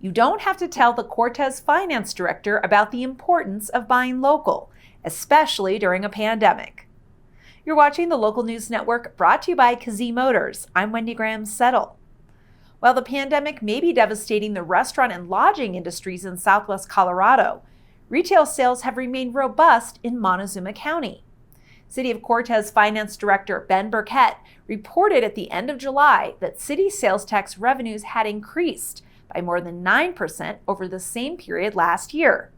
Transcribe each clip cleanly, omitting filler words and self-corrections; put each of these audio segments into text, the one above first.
You don't have to tell the Cortez finance director about the importance of buying local, especially during a pandemic. You're watching the Local News Network, brought to you by Kazee Motors. I'm Wendy Graham-Settle. While the pandemic may be devastating the restaurant and lodging industries in Southwest Colorado, retail sales have remained robust in Montezuma County. City of Cortez Finance Director Ben Burkett reported at the end of July that city sales tax revenues had increased by more than 9% over the same period last year.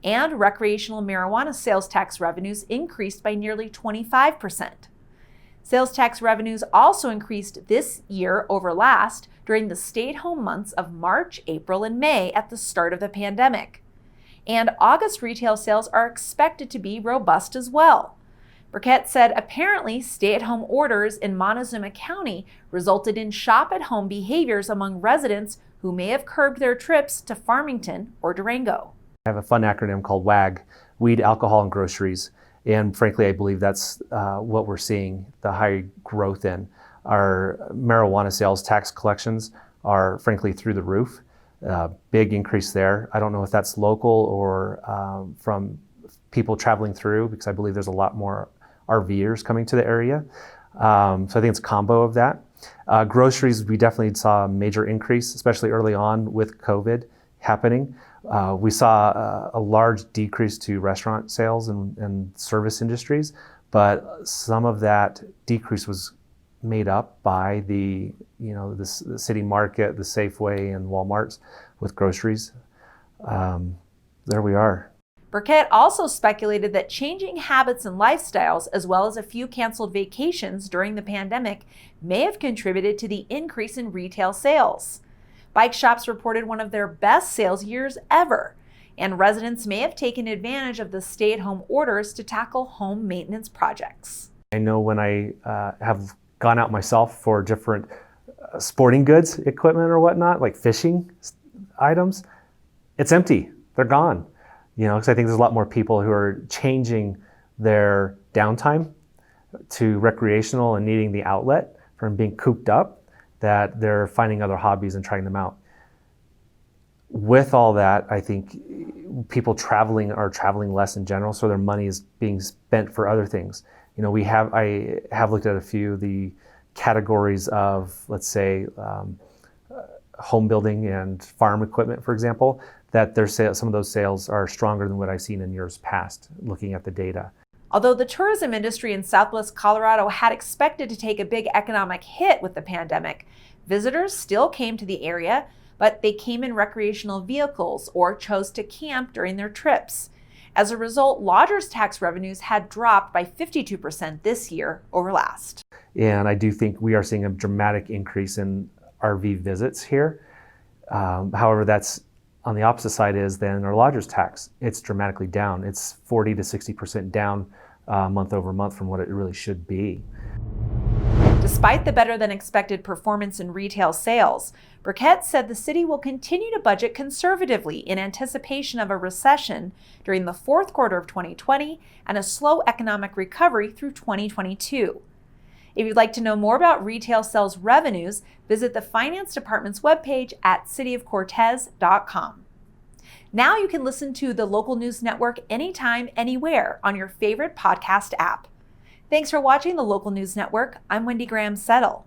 And recreational marijuana sales tax revenues increased by nearly 25%. Sales tax revenues also increased this year over last during the stay-at-home months of March, April, and May at the start of the pandemic. And August retail sales are expected to be robust as well. Burkett said apparently stay-at-home orders in Montezuma County resulted in shop-at-home behaviors among residents who may have curbed their trips to Farmington or Durango. I have a fun acronym called WAG, Weed, Alcohol, and Groceries. And frankly, I believe that's what we're seeing the high growth in. Our marijuana sales tax collections are frankly through the roof. Big increase there. I don't know if that's local or from people traveling through, because I believe there's a lot more RVers coming to the area. So I think it's a combo of that. Groceries, we definitely saw a major increase, especially early on with COVID happening. We saw a large decrease to restaurant sales and service industries, but some of that decrease was made up by the city market, the Safeway and Walmarts with groceries. There we are. Burkett also speculated that changing habits and lifestyles, as well as a few canceled vacations during the pandemic, may have contributed to the increase in retail sales. Bike shops reported one of their best sales years ever, and residents may have taken advantage of the stay-at-home orders to tackle home maintenance projects. I know when I have gone out myself for different sporting goods equipment or whatnot, like fishing items, it's empty. They're gone. Because I think there's a lot more people who are changing their downtime to recreational and needing the outlet from being cooped up, that they're finding other hobbies and trying them out. With all that, I think people are traveling less in general, so their money is being spent for other things. I have looked at a few of the categories of, let's say, home building and farm equipment, for example, that some of those sales are stronger than what I've seen in years past, looking at the data. Although the tourism industry in Southwest Colorado had expected to take a big economic hit with the pandemic, visitors still came to the area, but they came in recreational vehicles or chose to camp during their trips. As a result, lodgers' tax revenues had dropped by 52% this year over last. And I do think we are seeing a dramatic increase in RV visits here. However, that's on the opposite side is then our lodgers' tax. It's dramatically down. It's 40 to 60% down month over month from what it really should be. Despite the better than expected performance in retail sales, Burkett said the city will continue to budget conservatively in anticipation of a recession during the fourth quarter of 2020 and a slow economic recovery through 2022. If you'd like to know more about retail sales revenues, visit the Finance Department's webpage at cityofcortez.com. Now you can listen to the Local News Network anytime, anywhere on your favorite podcast app. Thanks for watching the Local News Network. I'm Wendy Graham-Settle.